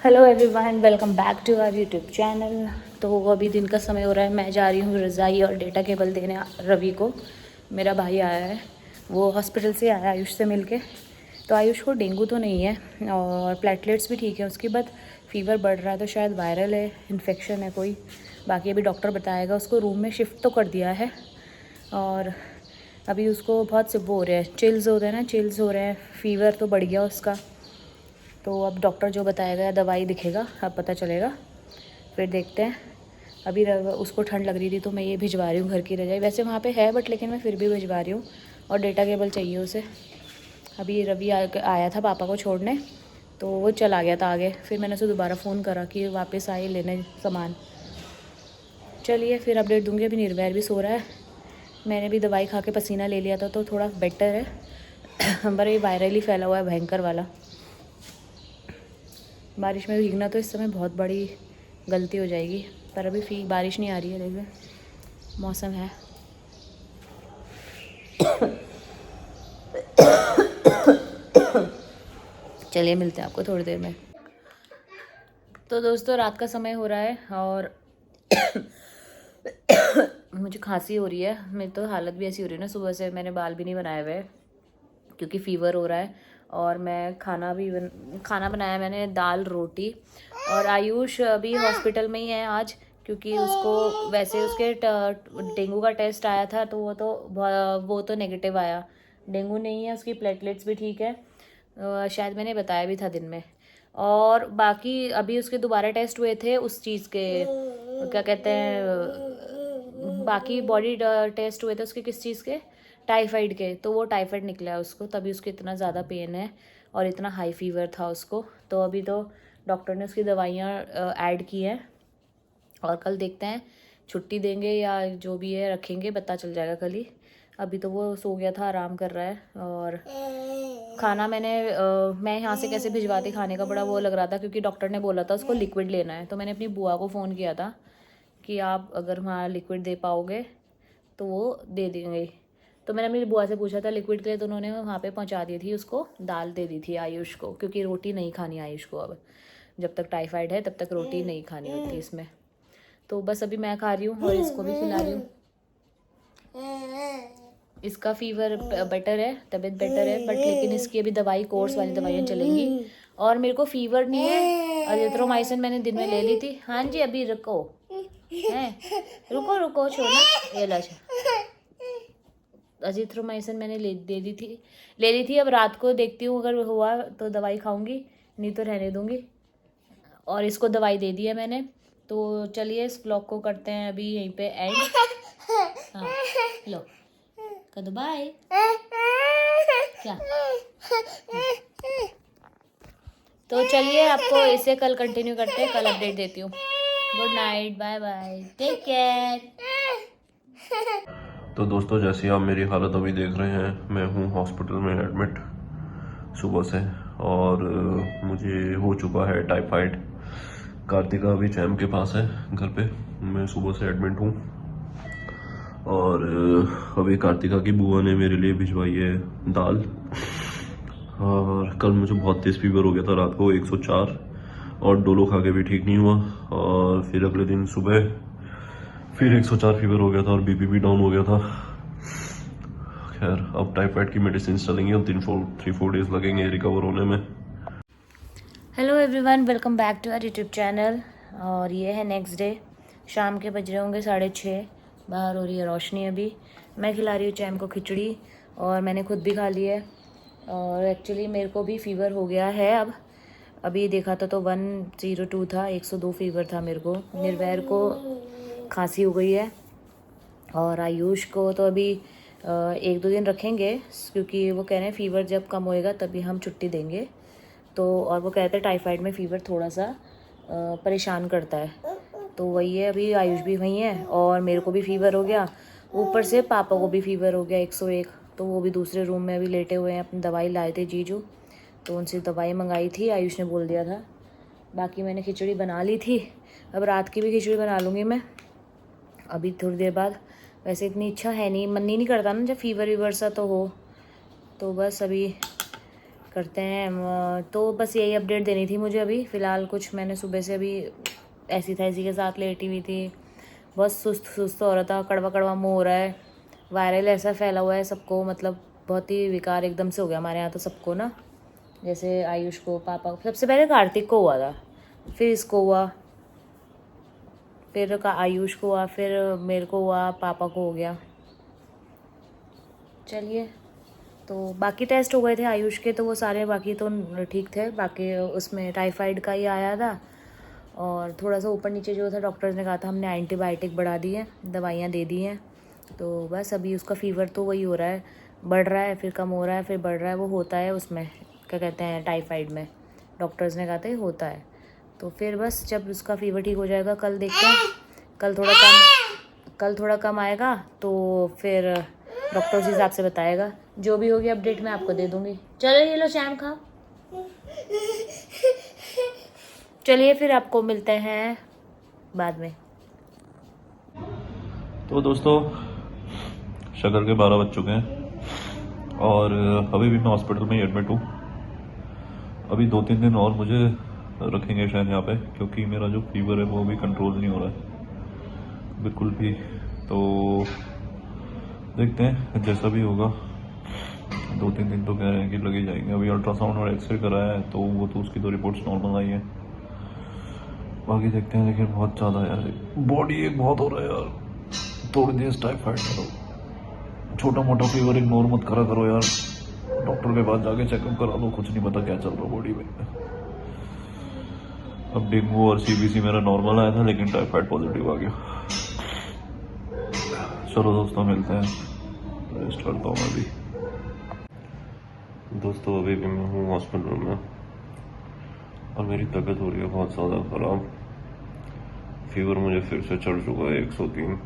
Hello everyone, welcome back to our YouTube channel. तो अभी दिन का समय हो रहा है, मैं जा रही हूँ रज़ाई और डेटा केबल देने रवि को। मेरा भाई आया है, वो हॉस्पिटल से आया आयुष से मिलके। तो आयुष को डेंगू तो नहीं है और प्लेटलेट्स भी ठीक है उसकी, बट फीवर बढ़ रहा है, तो शायद वायरल है, इन्फेक्शन है कोई। बाकी अभी डॉक्टर बताएगा। उसको रूम में शिफ्ट तो कर दिया है और अभी उसको बहुत सिप हो रहे हैं, चिल्स होते हैं ना, चिल्स हो रहे हैं, फ़ीवर तो बढ़ गया उसका। तो अब डॉक्टर जो बताएगा या दवाई दिखेगा, अब पता चलेगा, फिर देखते हैं। अभी उसको ठंड लग रही थी तो मैं ये भिजवा रही हूँ घर की रजाई। वैसे वहाँ पे है बट लेकिन मैं फिर भी भिजवा रही हूँ। और डेटा केबल चाहिए उसे। अभी रवि आया था पापा को छोड़ने, तो वो चला गया था आगे। फिर मैंने उसे दोबारा फ़ोन करा कि वापस आए लेने सामान। चलिए फिर अपडेट दूँगी। अभी निर्वैर भी सो रहा है। मैंने भी दवाई खा के पसीना ले लिया था तो थोड़ा बेटर है। पर ये वायरल ही फैला हुआ है, भयंकर वाला। बारिश में भीगना तो इस समय बहुत बड़ी गलती हो जाएगी, पर अभी बारिश नहीं आ रही है, देखिए मौसम है। चलिए मिलते हैं आपको थोड़ी देर में। तो दोस्तों रात का समय हो रहा है और मुझे खांसी हो रही है। मेरी तो हालत भी ऐसी हो रही है ना, सुबह से मैंने बाल भी नहीं बनाए हुए क्योंकि फ़ीवर हो रहा है। और मैं खाना बनाया मैंने, दाल रोटी। और आयुष अभी हॉस्पिटल में ही है आज, क्योंकि उसको वैसे उसके डेंगू का टेस्ट आया था तो वो तो नेगेटिव आया। डेंगू नहीं है, उसकी प्लेटलेट्स भी ठीक है। शायद मैंने बताया भी था दिन में। और बाकी अभी उसके दोबारा टेस्ट हुए थे उस चीज़ के, क्या कहते हैं, बाकी बॉडी टेस्ट हुए थे उसके, किस चीज़ के, टाइफाइड के। तो वो टाइफाइड निकला है उसको, तभी उसको इतना ज़्यादा पेन है और इतना हाई फीवर था उसको। तो अभी तो डॉक्टर ने उसकी दवाइयाँ ऐड की हैं और कल देखते हैं छुट्टी देंगे या जो भी है रखेंगे, पता चल जाएगा कल ही। अभी तो वो सो गया था, आराम कर रहा है। और खाना मैं यहाँ से कैसे भिजवाती, खाने का बड़ा वो लग रहा था क्योंकि डॉक्टर ने बोला था उसको लिक्विड लेना है। तो मैंने अपनी बुआ को फ़ोन किया था कि आप अगर वहाँ लिक्विड दे पाओगे तो वो दे देंगे। तो मैंने अपनी बुआ से पूछा था लिक्विड के लिए, तो उन्होंने वहाँ पे पहुँचा दी थी, उसको दाल दे दी थी आयुष को, क्योंकि रोटी नहीं खानी आयुष को। अब जब तक टाइफाइड है तब तक रोटी नहीं खानी होती इसमें। तो बस अभी मैं खा रही हूँ और इसको भी खिला रही हूँ। इसका फीवर बेटर है, तबीयत बेटर है, बट लेकिन इसकी अभी दवाई, कोर्स वाली दवाइयाँ चलेंगी। और मेरे को फीवर नहीं है। अजिथ्रोमाइसिन मैंने दिन में ले ली थी। हाँ जी, अभी रुको है, रुको रुको छोड़ना, ये लो। अजिथ्रोमाइसिन मैंने ले ली थी। अब रात को देखती हूँ, अगर हुआ तो दवाई खाऊंगी, नहीं तो रहने दूंगी। और इसको दवाई दे दी है मैंने। तो चलिए इस ब्लॉग को करते हैं अभी यहीं पे एंड। हाँ लो कर दो बाय। क्या? तो चलिए आपको इसे कल कंटिन्यू करते हैं, कल अपडेट देती हूँ। Good night, bye bye, take care. तो दोस्तों जैसे आप मेरी हालत अभी देख रहे हैं, मैं हूँ हॉस्पिटल में एडमिट सुबह से। और मुझे हो चुका है टाइफाइड। कार्तिका अभी चैम के पास है घर पे, मैं सुबह से एडमिट हूँ। और अभी कार्तिका की बुआ ने मेरे लिए भिजवाई है दाल। और कल मुझे बहुत तेज़ फीवर हो गया था रात को 104, और डोलो खा के भी ठीक नहीं हुआ। और फिर अगले दिन सुबह फिर 104 फीवर हो गया था और बीपी भी डाउन हो गया था। खैर अब टाइफाइड की मेडिसिन चलेंगी, अब 3-4 डेज लगेंगे रिकवर होने में। Hello everyone, welcome back to our YouTube channel. और ये है नेक्स्ट डे। शाम के बज रहे होंगे 6:30, बाहर हो रही है रोशनी। अभी मैं खिला रही हूँ चैम को खिचड़ी और मैंने खुद भी खा ली है। और एक्चुअली मेरे को भी फीवर हो गया है अब। अभी देखा था तो 102 था, 102 फीवर था मेरे को। निर्वैर को खांसी हो गई है और आयुष को तो अभी 1-2 दिन रखेंगे, क्योंकि वो कह रहे हैं फीवर जब कम होएगा तभी हम छुट्टी देंगे। तो और वो कहते हैं टाइफाइड में फ़ीवर थोड़ा सा परेशान करता है। तो वही है, अभी आयुष भी वही है और मेरे को भी फ़ीवर हो गया। ऊपर से पापा को भी फ़ीवर हो गया 101। तो वो भी दूसरे रूम में अभी लेटे हुए हैं। अपनी दवाई लाए थे जीजू, तो उनसे दवाई मंगाई थी, आयुष ने बोल दिया था। बाकी मैंने खिचड़ी बना ली थी, अब रात की भी खिचड़ी बना लूँगी मैं अभी थोड़ी देर बाद। वैसे इतनी इच्छा है नहीं, मन ही नहीं करता ना जब फीवर वीवर सा तो हो। तो बस अभी करते हैं। तो बस यही अपडेट देनी थी मुझे अभी फ़िलहाल। कुछ मैंने सुबह से अभी ऐसी था इसी के साथ लेटी हुई थी, बहुत सुस्त सुस्त हो रहा था, कड़वा कड़वा मुँह हो रहा है, वायरल ऐसा फैला हुआ है सबको, मतलब बहुत ही विकार एकदम से हो गया हमारे यहाँ तो सबको ना। जैसे आयुष को, पापा को, सबसे पहले कार्तिक को हुआ था, फिर इसको हुआ, फिर आयुष को हुआ, फिर मेरे को हुआ, पापा को हो गया। चलिए, तो बाकी टेस्ट हो गए थे आयुष के, तो वो सारे बाकी तो ठीक थे। बाकी उसमें टाइफाइड का ही आया था और थोड़ा सा ऊपर नीचे जो था डॉक्टर्स ने कहा था, हमने एंटीबायोटिक बढ़ा दी है, दवाइयाँ दे दी हैं। तो बस अभी उसका फ़ीवर तो वही हो रहा है, बढ़ रहा है फिर कम हो रहा है फिर बढ़ रहा है, वो होता है उसमें, क्या कहते हैं, टाइफाइड में डॉक्टर्स ने कहा था ये होता है। तो फिर बस जब उसका फ़ीवर ठीक हो जाएगा, कल देखते हैं, कल थोड़ा कम आएगा तो फिर डॉक्टर उस हिसाब से बताएगा। जो भी होगी अपडेट मैं आपको दे दूँगी। चलो ये लो शैम खाओ। चलिए फिर आपको मिलते हैं बाद में। तो दोस्तों, शक्कर के 12 बज चुके हैं और अभी भी मैं हॉस्पिटल में ही एडमिट हूँ। अभी 2-3 दिन और मुझे रखेंगे शायद यहाँ पे, क्योंकि मेरा जो फीवर है वो अभी कंट्रोल नहीं हो रहा है बिल्कुल भी। तो देखते हैं जैसा भी होगा, 2-3 दिन तो कह रहे हैं कि लगे जाएंगे। अभी अल्ट्रासाउंड और एक्सरे कराया है तो वो तो उसकी तो रिपोर्ट्स नॉर्मल आई है, बाकी देखते हैं। लेकिन बहुत ज़्यादा यार बॉडी एक बहुत हो रहा है यार, थोड़ी देर टाइफाइड करो, छोटा मोटा फीवर इग्नोर मत करा करो यार, डॉक्टर के पास जाके चेकअप करा लो, कुछ नहीं पता क्या चल रहा बॉडी में। अब डेंगू और सीबीसी मेरा नॉर्मल आया था लेकिन टाइफाइड पॉजिटिव आ गया। चलो दोस्तों, मिलते हैं, रेस्ट करता हूँ मैं भी। दोस्तों, अभी भी मैं हूँ हॉस्पिटल में और मेरी तबीयत हो रही है बहुत ज़्यादा ख़राब। फीवर मुझे फिर से चढ़ चुका है 103।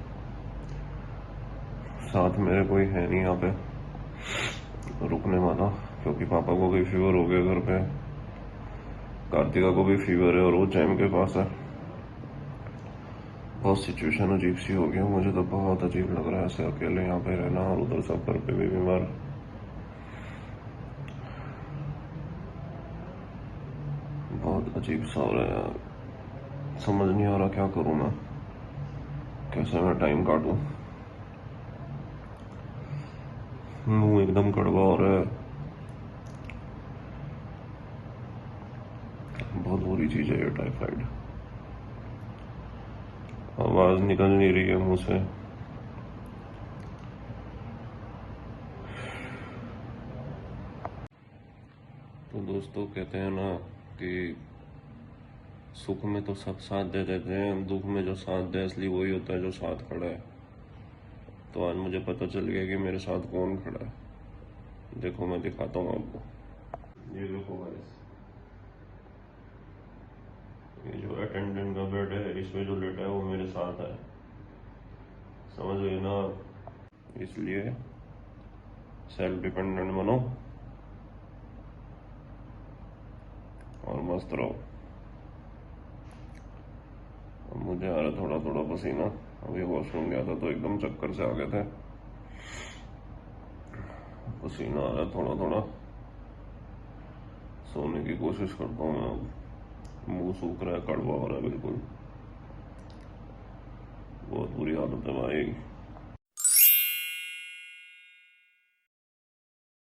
साथ मेरे कोई है नहीं यहाँ पे रुकने वाला, क्योंकि पापा को भी फीवर हो गया घर पे, कार्तिका को भी फीवर है और वो जैम के पास है। बहुत सिचुएशन अजीब सी हो गई, मुझे तो बहुत अजीब लग रहा है ऐसे अकेले यहाँ पे रहना, और उधर सब घर पे भी बीमार। बहुत अजीब सा हो रहा है यार, समझ नहीं आ रहा क्या करूँ मैं, कैसे मैं टाइम काटूँ। मुंह एकदम कड़वा हो रहा है, बहुत बुरी चीज है ये टाइफाइड। आवाज निकल नहीं रही है मुंह से। तो दोस्तों, कहते हैं ना कि सुख में तो सब साथ दे देते हैं, दुख में जो साथ दे असली वही होता है जो साथ खड़ा है। तो आज मुझे पता चल गया कि मेरे साथ कौन खड़ा है। देखो मैं दिखाता हूँ आपको, ये देखो गाइस, ये जो अटेंडेंट का बेड है इसमें जो लेटा है वो मेरे साथ है, समझ गए ना। इसलिए सेल्फ डिपेंडेंट बनो और मस्त रहो। अब मुझे आ रहा थोड़ा थोड़ा पसीना, अभी वॉशरूम गया था तो एकदम चक्कर से आ गए थे, पसीना आ रहा है थोड़ा थोड़ा। सोने की कोशिश करता हूँ मैं अब, मुंह सूख रहा है, कड़वा हो रहा है बिल्कुल, बहुत बुरी हालत है भाई।